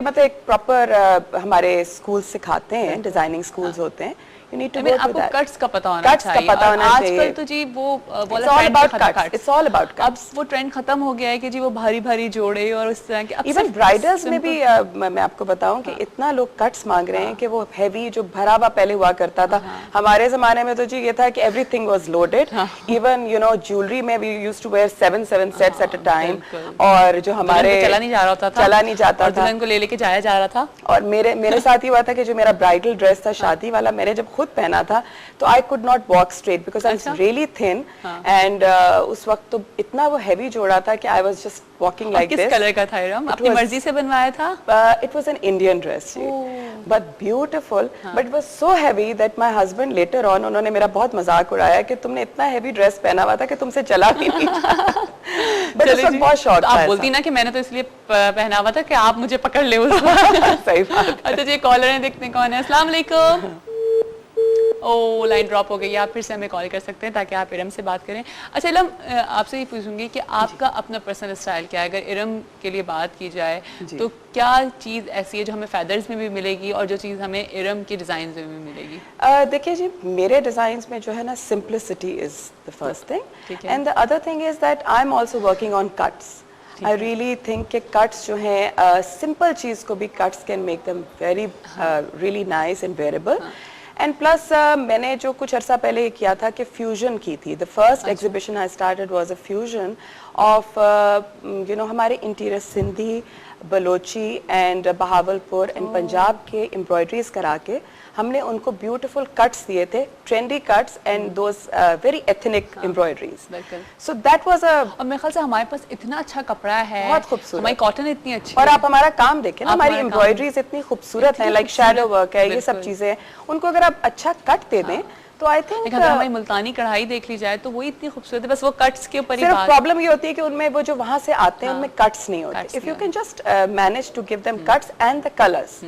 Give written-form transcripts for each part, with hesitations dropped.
मतलब एक प्रॉपर हमारे स्कूल सिखाते हैं, डिजाइनिंग स्कूल्स होते हैं। You need to go to आपको that. कट्स का पता होना चाहिए। पता होना चाहिए। आजकल तो जी वो It's all about cuts. It's all about cuts. अब वो ट्रेंड खत्म हो गया है कि जी वो भारी भारी जोड़े और उस तरह के। इवन ब्राइडल्स में भी मैं आपको बताऊं कि इतना लोग कट्स मांग रहे हैं कि वो हैवी जो भरा हुआ पहले हुआ करता था, हमारे जमाने में तो जी ये था कि everything was loaded. Even you know jewellery में we used to wear 7 sets at a time, और जो हमारे चला नहीं जा रहा होता था, चला नहीं जाता था, दुल्हन को ले लेके जाया जा रहा था। और मेरे साथ ये हुआ था कि जो मेरा ब्राइडल ड्रेस था शादी वाला, मैंने जब खुद पहना था तो I could not walk straight because I was really thin, and उस वक्त तो इतना वो हैवी जोड़ा था कि I was just walking like this. किस कलर का था इरम? अपनी मर्जी से बनवाया था? It was an Indian dress, but beautiful, but it was so heavy that my husband later on, उन्होंने मेरा बहुत मजाक उड़ाया कि तुमने इतना हैवी ड्रेस पहना हुआ था कि तुमसे चला भी नहीं जाता। बट उस वक्त बहुत शौक था। आप बोलती ना कि मैंने तो इसलिए पहना हुआ था कि आप मुझे पकड़ ले उस वक्त। सही बात। अच्छा जी, कॉलर है, देखते हैं कौन है। अस्सलाम वालेकुम। ओ, लाइन ड्रॉप हो गई। आप फिर से हमें कॉल कर सकते हैं ताकि आप इरम से बात करें। अच्छा इरम, आपसे ये पूछूंगी कि आपका अपना पर्सनल स्टाइल क्या है? अगर इरम के लिए बात की जाए तो क्या चीज़ ऐसी है जो हमें फेदर्स में भी मिलेगी और जो चीज़ हमें इरम के डिज़ाइन में भी मिलेगी? देखिए जी, मेरे डिज़ाइंस में जो है ना, simplicity is the first thing, and the other thing is that I am also working on cuts. I really think कि cuts जो हैं, simple चीज़ को भी cuts can make them very really nice and wearable. And plus मैंने जो कुछ अर्सा पहले ये किया था कि फ्यूजन की थी। The first exhibition I started was a fusion of you know हमारे interior Sindhi, Balochi and Bahawalpur and Punjab के एम्ब्रॉयडरीज करा के हमने उनको ब्यूटीफुल कट्स दिए थे, trendy cuts and those very ethnic embroideries. So that was a, और मेरे ख्याल से हमारे पास इतना अच्छा कपड़ा है, बहुत खूबसूरत, हमारी कॉटन इतनी अच्छी और है। आप हमारा काम देखें ना, हमारी एम्ब्रॉयडरीज इतनी खूबसूरत है, लाइक शैडो वर्क है, ये सब चीजें, उनको अगर आप अच्छा कट दे दें तो आई थिंक अगर हमारी मुल्तानी कढ़ाई देख ली जाए तो वो इतनी खूबसूरत है, बस वो कट्स के ऊपर ही सिर्फ बात। प्रॉब्लम ये होती है कि उनमें वो जो वहां से आते हैं उनमें कट्स नहीं होते। If you can just manage to give them cuts and the colours,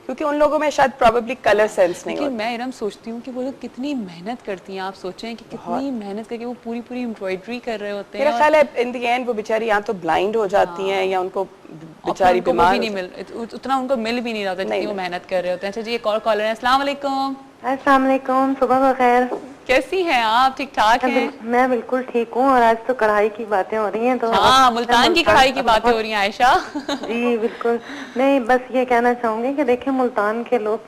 क्योंकि उन लोगों में शायद प्रोबेबली कलर सेंस नहीं होता। मैं इरम सोचती हूँ कि वो लोग कितनी मेहनत करती हैं। आप सोचें कि कितनी मेहनत करके वो पूरी पूरी एम्ब्रॉयडरी कर रहे होते हैं। मेरा ख्याल है इन द एंड वो बेचारी या तो ब्लाइंड हो जाती हैं या उनको बेचारी बीमार नहीं मिल, उतना उनको मिल भी नहीं रहा होता जितनी वो मेहनत कर रहे होते हैं। अच्छा जी, एक और कॉलर है। अस्सलाम वालेकुम। अस्सलाम वालेकुम, सुबह बखैर। कैसी हैं आप? ठीक ठाक हैं? मैं बिल्कुल ठीक हूँ, और आज तो कढ़ाई की बातें हो रही हैं तो हाँ, मुल्तान की कढ़ाई की बातें हो रही हैं आयशा। जी बिल्कुल। नहीं, बस ये कहना चाहूंगी कि देखिए मुल्तान के लोग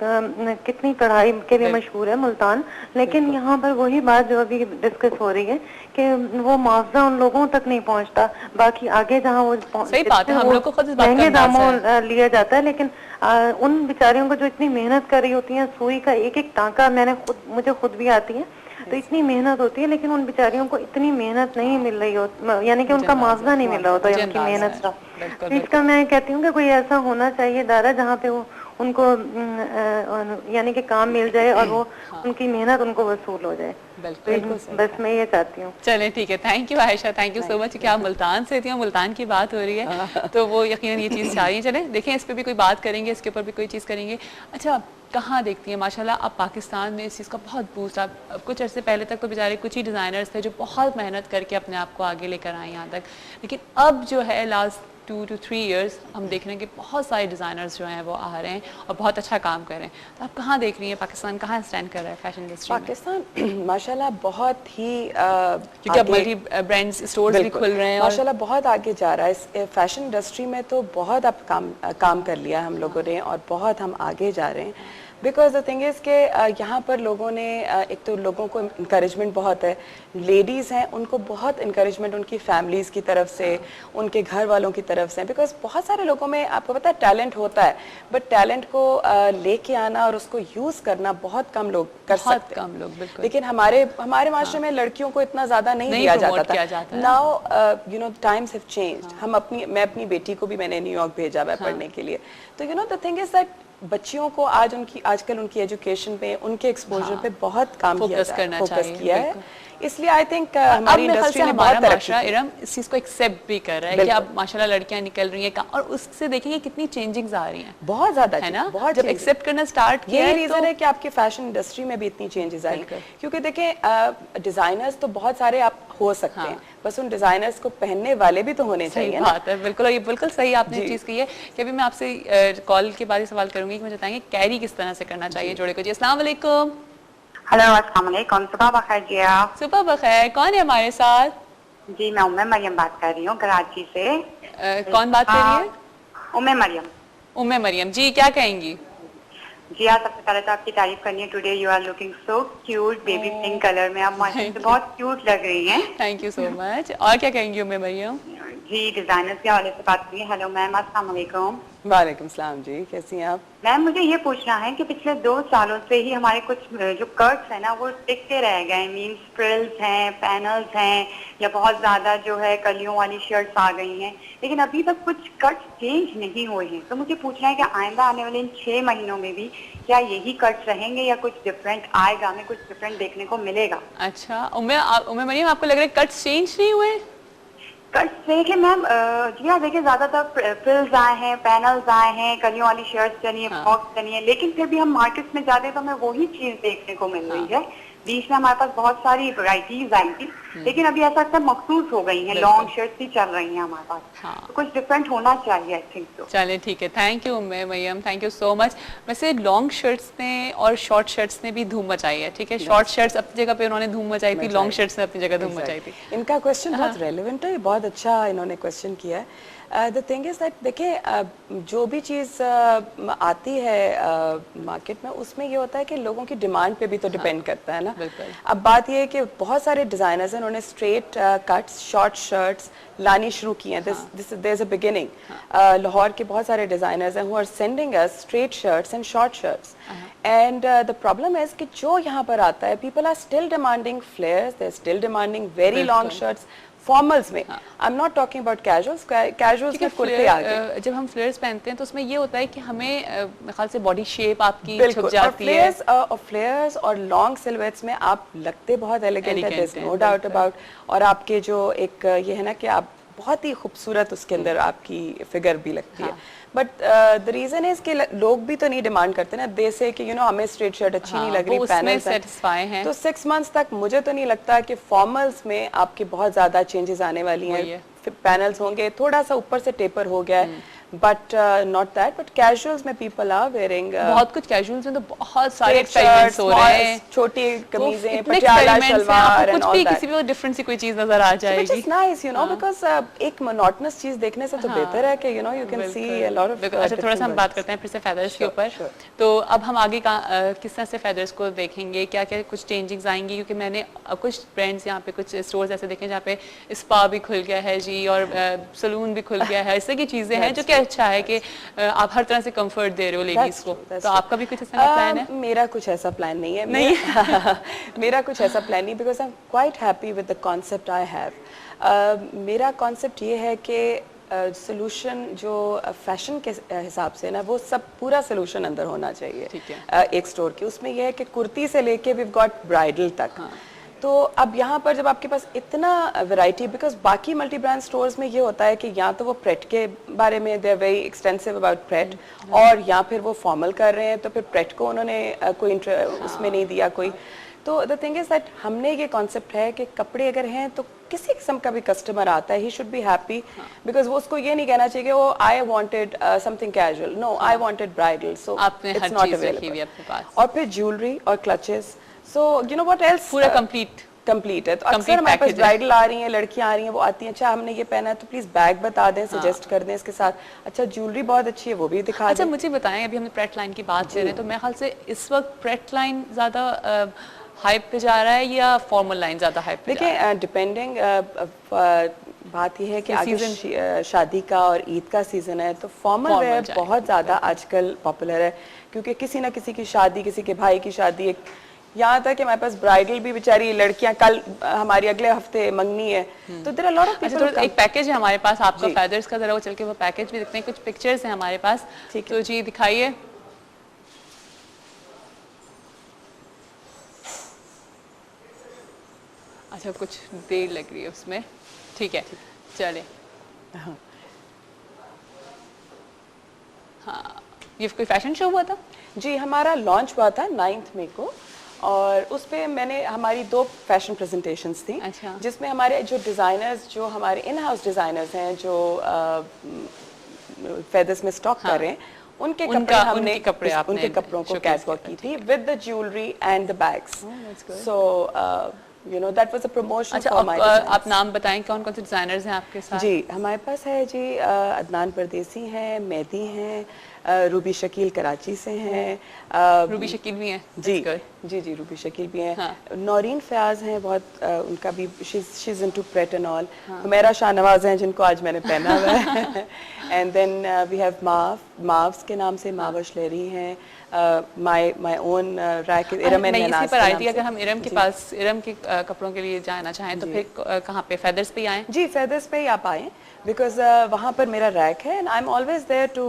कितनी कढ़ाई के लिए मशहूर है मुल्तान, लेकिन यहाँ पर वही बात जो अभी डिस्कस हो रही है कि वो मुआवजा उन लोगों तक नहीं पहुँचता। बाकी आगे जहाँ वो सही बात है, हम लोग को खुद इस बात का महंगे अंदाज़ा दामों लिया जाता है, लेकिन उन बेचारियों को जो इतनी मेहनत कर रही होती है, सुई का एक एक टांका मुझे खुद भी आती है, तो इतनी मेहनत होती है, लेकिन उन बेचारियों को इतनी मेहनत नहीं मिल रही हो, यानी कि उनका मुआवजा नहीं मिल रहा होता उनकी मेहनत का। तो इसका मैं कहती हूँ कि कोई ऐसा होना चाहिए इदारा जहाँ पे वो उनको यानी कि काम मिल जाए और वो उनकी मेहनत उनको वसूल हो जाए। तो बस मैं ये चाहती हूँ। चलें ठीक है, thank you Ayesha, thank you so much कि आप मुल्तान से थी और मुल्तान की बात हो रही है तो वो यकीनन ये चीज़ चाह रही है। चलें देखें, इस पर भी कोई बात करेंगे, इसके ऊपर भी कोई चीज़ करेंगे। अच्छा, कहाँ देखती हैं माशाल्लाह आप पाकिस्तान में इस चीज़ का बहुत बूस्ट। आप कुछ अर्से पहले तक तो बेचारे कुछ ही डिज़ाइनर्स थे जो बहुत मेहनत करके अपने आप को आगे लेकर आए यहाँ तक, लेकिन अब जो है लास्ट 2 to 3 years हम देख रहे हैं कि बहुत सारे डिज़ाइनर्स जो हैं वो आ रहे हैं और बहुत अच्छा काम कर रहे हैं। तो आप कहाँ देख रही हैं पाकिस्तान कहाँ स्टैंड कर रहा है फैशन इंडस्ट्री में? पाकिस्तान माशाल्लाह बहुत ही क्योंकि अब मल्टी ब्रांड्स स्टोर्स भी खुल रहे हैं माशाल्लाह बहुत आगे जा रहा है इस फैशन इंडस्ट्री में। तो बहुत अब काम कर लिया हम लोगों ने और बहुत हम आगे जा रहे हैं। बिकॉज द थिंग इज़ के यहाँ पर लोगों ने एक तो लोगों को इंकरेजमेंट बहुत है, लेडीज़ हैं उनको बहुत इंकरेजमेंट उनकी फैमिलीज़ की तरफ से, उनके घर वालों की तरफ से। बिकॉज बहुत सारे लोगों में आपको पता है टैलेंट होता है, बट टैलेंट को लेके आना और उसको यूज़ करना बहुत कम लोग कर सकते हैं। बिल्कुल। लेकिन हमारे माशरे में लड़कियों को इतना ज़्यादा नहीं दिया जाता था। Now you know times have changed. मैं अपनी बेटी को भी मैंने न्यूयॉर्क भेजा हुआ है पढ़ने के लिए। तो you know the thing is that बच्चियों को आजकल उनकी एजुकेशन पे, उनके एक्सपोजर पे बहुत काम फोकस किया है। इसलिए आई थिंक हमारी इंडस्ट्री ने बहुत माशरा इरम इस चीज़ को एक्सेप्ट भी कर रहा है कि अब माशाल्लाह लड़कियां निकल रही हैं और उससे देखेंगे कितनी चेंजिंग्स आ रही हैं। बहुत ज़्यादा है ना, बहुत जब एक्सेप्ट करना स्टार्ट किया यही रीज़न है कि आपके फैशन इंडस्ट्री में भी इतनी चेंजेस आई। क्योंकि देखें डिज़ाइनर्स तो बहुत सारे आप हो सकते हैं, बस उन डिजाइनर्स को पहनने वाले भी तो होने सही चाहिए ना। बात है, बिल्कुल, ये बिल्कुल सही आपने जी। चीज़ कही है कि अभी मैं आपसे कॉल के बाद ही सवाल करूंगी कि मुझे बताएंगे कैरी किस तरह से करना चाहिए जोड़े को। जी अस्सलाम वालेकुम। हेलो अस्सलाम वालेकुम, सुबह बखैर जी। आप सुबह बखैर, कौन है हमारे साथ? जी, मैं उम्मे मरियम बात कर रही हूँ कराची से। कौन बात कर रही है? उम्मे मरियम। उम्मे मरियम जी, क्या कहेंगी? जी हाँ, सबसे पहले तो आपकी तारीफ करनी है। Today you are looking so cute, baby pink colour में आप माशाल्लाह से बहुत क्यूट लग रही हैं। Thank you so much. और क्या कहेंगी उम्मे मरियम? जी, डिजाइनर्स के हवाले से बात करिए। हेलो मैम, अस्सलाम वालेकुम। वालेकुम सलाम जी, कैसी हैं आप? मैम, मुझे ये पूछना है कि पिछले 2 सालों से ही हमारे कुछ जो कट्स हैं ना वो टिकते रह गए। मीन्स फ्रिल्स हैं, पैनल्स हैं, या बहुत ज्यादा जो है कलियों वाली शर्ट्स आ गई हैं, लेकिन अभी तक कुछ कट्स चेंज नहीं हुए हैं। तो मुझे पूछना है कि आइंदा आने वाले इन 6 महीनों में भी क्या यही कट्स रहेंगे या कुछ डिफरेंट आएगा, हमें कुछ डिफरेंट देखने को मिलेगा? अच्छा उम्मे मरियम, आपको लग रहा है कट्स चेंज नहीं हुए? कट्स देखिए मैम, जी हाँ, देखिए ज्यादातर फ्रिल्स आए हैं, पैनल्स आए हैं, कलियों वाली शर्ट्स चलिए, फ्रॉक्स चलिए, लेकिन फिर भी हम मार्केट में जाते हैं तो हमें वही चीज देखने को मिल रही है। बीच में हमारे पास बहुत सारी वैरायटीज आई थी, लेकिन अभी ऐसा लगता है मखसूस हो गई हैं, लॉन्ग शर्ट्स ही चल रही हैं हमारे पास। तो कुछ डिफरेंट होना चाहिए, आई थिंक सो। चलिए ठीक है, thank you Umme Mariam, thank you so much. वैसे लॉन्ग शर्ट्स ने और शॉर्ट शर्ट्स ने भी धूम मचाई है, ठीक है। शॉर्ट शर्ट्स अपनी जगह पे उन्होंने धूम मचाई थी, लॉन्ग शर्ट्स ने अपनी जगह धूम मचाई थी। इनका क्वेश्चन बहुत रेलेवेंट है, बहुत अच्छा इन्होंने क्वेश्चन किया है। द थिंग इज दैट देखिए, जो भी चीज़ आती है मार्केट में, उसमें ये होता है कि लोगों की डिमांड पे भी तो डिपेंड करता है ना। अब बात ये है कि बहुत सारे डिजाइनर्स हैं, उन्होंने स्ट्रेट कट्स, शॉर्ट शर्ट्स लानी शुरू की हैं। This there is a beginning. Lahore के बहुत सारे डिजाइनर्स हैं who are sending us straight shirts and short shirts, and the problem is कि जो यहाँ पर आता है, people are still demanding flares, they are still demanding very long shirts formals में। I am not talking about casuals, casuals में कुर्ते आ गए। जब हम फ्लेयर्स पहनते हैं तो उसमें ये होता है कि हमें मेरे ख्याल से बॉडी शेप आपकी छुप बिल्कुल, जाती है। फ्लेयर्स और लॉन्ग सिलवेट्स में आप लगते बहुत एलिगेंट है, there is no doubt about. और आपके जो एक ये है ना कि आप बहुत ही खूबसूरत उसके अंदर आपकी फिगर भी लगती है। बट द रीजन इज कि लोग भी तो नहीं डिमांड करते ना, दे से कि हमें स्ट्रेट शर्ट अच्छी नहीं लग रही, पैनल्स सेटिस्फाई हैं। तो 6 मंथ्स तक मुझे तो नहीं लगता कि फॉर्मल्स में आपके बहुत ज्यादा चेंजेस आने वाली हैं। पैनल्स होंगे, थोड़ा सा ऊपर से टेपर हो गया है, but not that. But casuals में पीपल आर वेयरिंग बहुत कुछ कैजुअल्स में तो बहुत सारे एक्सपेरिमेंट्स हो रहे हैं, छोटी कमीजें, पटियाला शलवार एंड कुछ ऑल भी दैट, किसी भी डिफरेंट सी कोई चीज नजर आ जाएगी, व्हिच इज नाइस, बिकॉज़ एक मोनोटोनस चीज देखने से तो बेहतर है कि you can see a lot of. अच्छा, थोड़ा सा हम बात करते हैं फिर से फेदर्स के ऊपर। तो अब हम आगे किस तरह से फेदर्स को देखेंगे, क्या क्या कुछ चेंजिंग्स आएंगी, क्योंकि मैंने कुछ ब्रांड्स यहाँ पे, कुछ स्टोर्स ऐसे देखे जहाँ पे स्पा भी खुल गया है जी, और सलून भी खुल गया है, इस तरह की चीजें हैं जो कि अच्छा है कि आप हर तरह से कंफर्ट दे रहे हो लेडीज को। तो आपका भी कुछ ऐसा प्लान है? मेरा कुछ ऐसा प्लान नहीं है, नहीं मेरा कुछ ऐसा प्लान नहीं, because I am quite happy with the concept I have. मेरा कॉन्सेप्ट ये है कि सोल्यूशन जो फैशन के हिसाब से ना, वो सब पूरा सोल्यूशन अंदर होना चाहिए। ठीक है। एक स्टोर के उसमें यह है कि कुर्ती से लेके वी गॉट ब्राइडल तक। तो अब यहाँ पर जब आपके पास इतना वैरायटी, बिकॉज बाकी मल्टी ब्रांड स्टोर्स में ये होता है कि या तो वो प्रेट के बारे में they are very extensive about pret, और या फिर वो फॉर्मल कर रहे हैं तो फिर प्रेट को उन्होंने कोई उसमें नहीं दिया कोई। तो द थिंग इज दैट हमने ये कॉन्सेप्ट है कि कपड़े अगर हैं तो किसी किस्म का भी कस्टमर आता है, he should be happy, because वो उसको ये नहीं कहना चाहिए कि वो I wanted something casual, no I wanted bridal, so it's not available. और फिर ज्वेलरी और clutches, so you know what else, पूरा कंप्लीट है। तो अक्सर हमारे पास ब्राइडल आ रही हैं, लड़कियां आ रही हैं, वो आती हैं, अच्छा हमने ये पहना है तो प्लीज बैग बता दें, सजेस्ट कर दें इसके साथ, अच्छा ज्वेलरी बहुत अच्छी है वो भी दिखा दें। अच्छा मुझे बताएं, अभी हमने प्रेट लाइन की बात कर रहे हैं, तो मेरे ख्याल से इस वक्त प्रेट लाइन ज्यादा हाइप पे जा रहा है या फॉर्मल लाइन ज्यादा हाइप पे? देखिए डिपेंडिंग, बात यह है कि आगे शादी का और ईद का सीजन है, तो फॉर्मल वेयर बहुत ज्यादा आजकल पॉपुलर है, क्योंकि किसी ना किसी की शादी, किसी के भाई की शादी, यहाँ तक कि हमारे पास ब्राइडल भी बेचारी लड़कियां, कल हमारी अगले हफ्ते मंगनी है, तो there are lot of people. तो एक पैकेज है हमारे पास आपका फेदर्स का, जरा वो चल के वो पैकेज भी देखते हैं, कुछ पिक्चर्स हैं हमारे पास, तो जी दिखाइए। अच्छा कुछ देर लग रही है उसमें, ठीक है चले। हाँ, ये कोई फैशन शो हुआ था? जी, हमारा लॉन्च हुआ था 9 मई को, और उस पे मैंने हमारी 2 फैशन प्रेजेंटेशंस थी, अच्छा। जिसमें हमारे जो डिज़ाइनर्स, जो हमारे इन हाउस डिज़ाइनर्स हैं, जो फेदर्स में स्टॉक कर रहे हैं, उनके कपड़े हमने उनके कपड़ों को कैटवॉक की थी with the jewellery and the bags. So you know that was a promotion अच्छा, for my designs. आप नाम बताएं कौन कौन से डिजाइनर्स हैं आपके साथ? जी, हमारे पास है जी अदनान परदेसी हैं, मेहदी हैं, रूबी शकील कराची से हैं, रूबी शकील भी हैं? जी जी रूबी शकील भी हैं, नौरीन फयाज हैं, बहुत उनका भी she is into parade and all, Humaira Shahnawaz हैं जिनको आज मैंने पहना हुआ है, एंड देन वी हैव माव्स के नाम से मावश लेरी हैं, my own rack Iram and इसी पर आई थी, अगर हम इरम के पास इरम के कपड़ों के लिए जाना चाहें तो फिर कहाँ पे, फेदर्स पे आएं? जी, फेदर्स पे ही आप आएं, बिकॉज वहाँ पर मेरा रैक है and I am always there to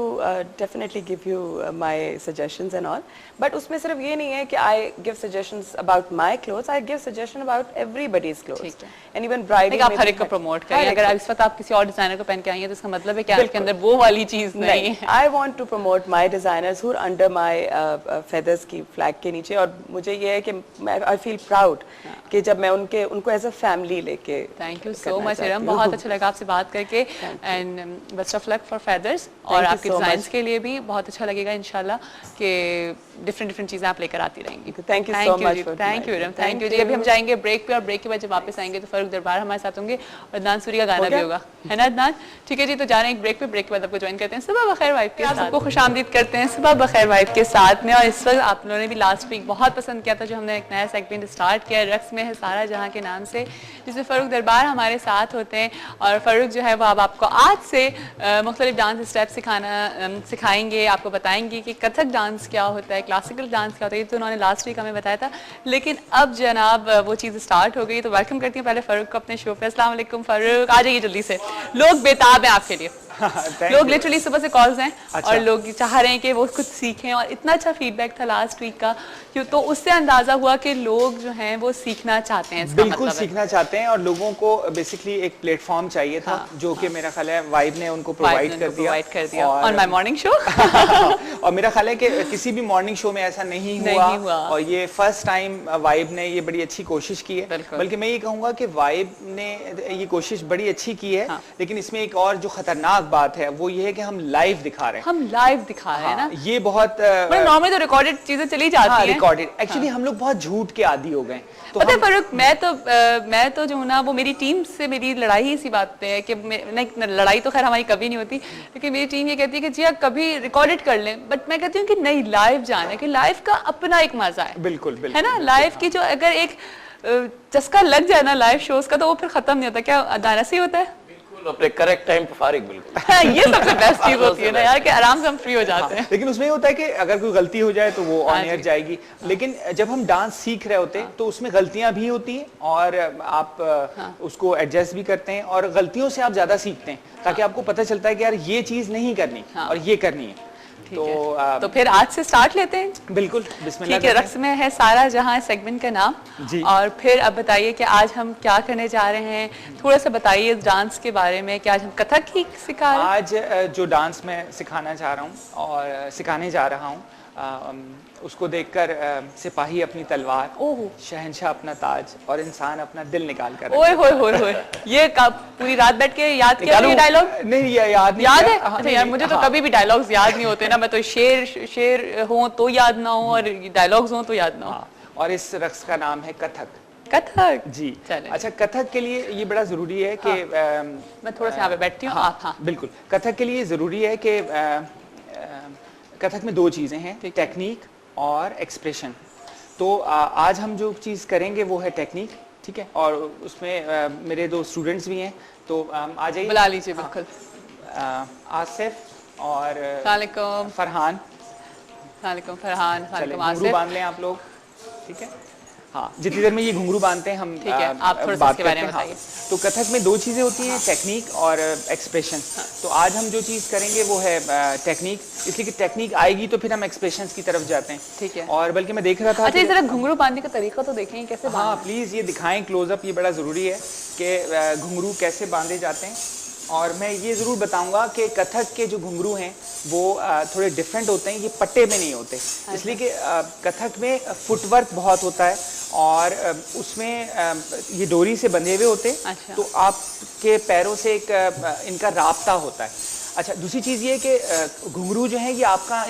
definitely give you my suggestions and all, but उसमें सिर्फ ये नहीं है कि I give suggestions about my clothes, I give suggestion about everybody's clothes and even bridal. आप हर एक को प्रमोट करें, अगर इस वक्त आप किसी और डिजाइनर को पहन के आई हैं तो इसका मतलब है कि आपके अंदर वो वाली चीज नहीं है। I want to promote my designers who are under my feathers की फ्लैग के नीचे, और मुझे ये है कि आई फील प्राउड कि जब मैं उनको एज अ फैमिली लेके। Thank you so much Iram, बहुत अच्छा लगा आपसे बात करके, and best of luck for feathers, और आपके डिजाइन्स के लिए भी बहुत अच्छा लगेगा इंशाल्लाह कि डिफरेंट चीजें आप लेकर आती रहेंगी। Thank you so much, thank you Iram, thank you ji. अभी हम जाएंगे ब्रेक पे, और ब्रेक के बाद जब वापस आएंगे तो फारूक दरबार हमारे साथ होंगे और अदनान सूरी का गाना भी होगा, है ना अदनान? ठीक है जी, तो जा रहे हैं एक ब्रेक पे, ब्रेक के बाद आपको ज्वाइन करते हैं सुबह बखैर वाइब के साथ। आपको खुशामदीद करते हैं सुबह बखैर वाइब के साथ में, और इस वक्त आप लोगों ने भी लास्ट वीक बहुत पसंद किया था जो हमने एक नया सेगमेंट स्टार्ट किया रक्स में है सारा जहां के नाम से, जिसमें फारूक दरबार हमारे साथ होते हैं, और फारूक जो है वो अब आपको आज से मुख्तलिफ डांस स्टेप सिखाएंगे, आपको बताएंगे कि कथक डांस क्या होता है, क्लासिकल डांस क्या होता है, ये तो उन्होंने लास्ट वीक हमें बताया था, लेकिन अब जनाब वो चीज़ स्टार्ट हो गई। तो वेलकम करती हूँ पहले फारूक को अपने शो पे। अस्सलाम वालेकुम फारूक, आ जाइए जल्दी से, लोग बेताब हैं आपके लिए। लोग लिटरली सुबह से कॉल्स हैं, अच्छा। और लोग चाह रहे हैं कि वो कुछ सीखें, और इतना अच्छा फीडबैक था लास्ट वीक का, क्यों तो उससे अंदाजा हुआ कि लोग जो हैं वो सीखना चाहते हैं। बिल्कुल मतलब सीखना चाहते हैं, और लोगों को बेसिकली एक प्लेटफॉर्म चाहिए था, जो कि मेरा ख्याल है वाइब ने उनको प्रोवाइड कर दिया ऑन माय मॉर्निंग शो। और मेरा ख्याल है कि किसी भी मॉर्निंग शो में ऐसा नहीं हुआ, और ये फर्स्ट टाइम वाइब ने ये बड़ी अच्छी कोशिश की है, बल्कि मैं ये कहूँगा कि वाइब ने ये कोशिश बड़ी अच्छी की है, लेकिन इसमें एक और जो खतरनाक बात है वो ये है कि हम लाइव दिखा रहे हैं। हम लाइव दिखा रहे हैं ना, ये बहुत नॉर्मली तो रिकॉर्डेड चीजें चली जाती हैं, रिकॉर्डेड। एक्चुअली हम लोग बहुत झूठ के आदी हो गए। तो पता है फारूक, मैं तो जो हूँ ना, वो मेरी टीम से मेरी लड़ाई ही इसी बात पे है कि नहीं, लड़ाई तो खैर हमारी कभी नहीं होती, लेकिन मेरी टीम ये कहती है कि जी आप कभी रिकॉर्डेड कर लें, बट मैं कहती हूँ कि नहीं, लाइव जाना, कि लाइव का अपना एक मजा है। बिल्कुल है ना, लाइव की जो अगर एक चस्का लग जाए ना लाइव शोज का, तो वो फिर खत्म नहीं होता। क्या अदाना से होता है? अपने करेक्ट टाइम पे फारिग, बिल्कुल। हाँ, ये सबसे बेस्ट चीज होती है ना यार, कि आराम से हम फ्री हो जाते हैं। लेकिन उसमें ये होता है कि अगर कोई गलती हो जाए तो वो ऑन एयर जाएगी, लेकिन जब हम डांस सीख रहे होते हैं तो उसमें गलतियां भी होती हैं, और आप उसको एडजस्ट भी करते हैं, और गलतियों से आप ज्यादा सीखते हैं, ताकि आपको पता चलता है कि यार ये चीज नहीं करनी और ये करनी है। तो फिर आज से स्टार्ट लेते हैं। बिल्कुल, बिस्मिल्लाह। ठीक है, रक्स में है सारा जहां सेगमेंट का नाम जी। और फिर अब बताइए कि आज हम क्या करने जा रहे हैं, थोड़ा सा बताइए इस डांस के बारे में कि आज हम कथक ही सिखा रहे हैं। आज जो डांस मैं सिखाना चाह रहा हूँ और सिखाने जा रहा हूँ, उसको देखकर सिपाही अपनी तलवार, शहंशाह अपना ताज, और इंसान अपना दिल निकाल कर। ओए होए होए होए, ये पूरी रात बैठ के याद किया ये डायलॉग? नहीं, याद नहीं याद है? अच्छा यार, मुझे तो कभी भी डायलॉग्स याद नहीं होते ना, मैं तो शेर हो तो याद ना हो, और डायलॉग्स हो तो याद ना हो। और इस रक्स का नाम है कथक। कथक जी। अच्छा, कथक के लिए ये बड़ा जरूरी है कि मैं थोड़ा सा यहाँ पे बैठती हूँ। हाँ, बिल्कुल। कथक के लिए जरूरी है कि कथक में दो चीजें हैं, टेक्निक और एक्सप्रेशन। तो आज हम जो चीज़ करेंगे वो है टेक्निक, ठीक है, और उसमें मेरे दो स्टूडेंट्स भी हैं, तो आ जाइए, बुला लीजिए। बिल्कुल। आसिफ और फरहान। घुंघरू बांध लें आप लोग, ठीक है। हाँ, जितनी देर में ये घुंघरू बांधते हैं हम ठीक है, आप थोड़ा सा इसके बारे में बताइए। तो कथक में दो चीज़ें होती हैं, टेक्निक और एक्सप्रेशन। तो आज हम जो चीज़ करेंगे वो है टेक्निक, इसलिए कि टेक्निक आएगी तो फिर हम एक्सप्रेशंस की तरफ जाते हैं, ठीक है। और बल्कि मैं देख रहा था, अच्छा, जरा घुंघरू बांधने का तरीका तो देखें कैसे। हाँ प्लीज़, ये दिखाएं क्लोजअप, ये बड़ा ज़रूरी है कि घुंघरू कैसे बांधे जाते हैं। और मैं ये ज़रूर बताऊंगा कि कथक के जो घुंघरू हैं वो थोड़े डिफरेंट होते हैं, ये पट्टे में नहीं होते, इसलिए कि कथक में फुटवर्क बहुत होता है और उसमें ये डोरी से बंधे हुए होते हैं। अच्छा। तो आपके पैरों से एक इनका राब्ता होता है। अच्छा, दूसरी चीज़ ये कि घुंघरू जो है ये आपका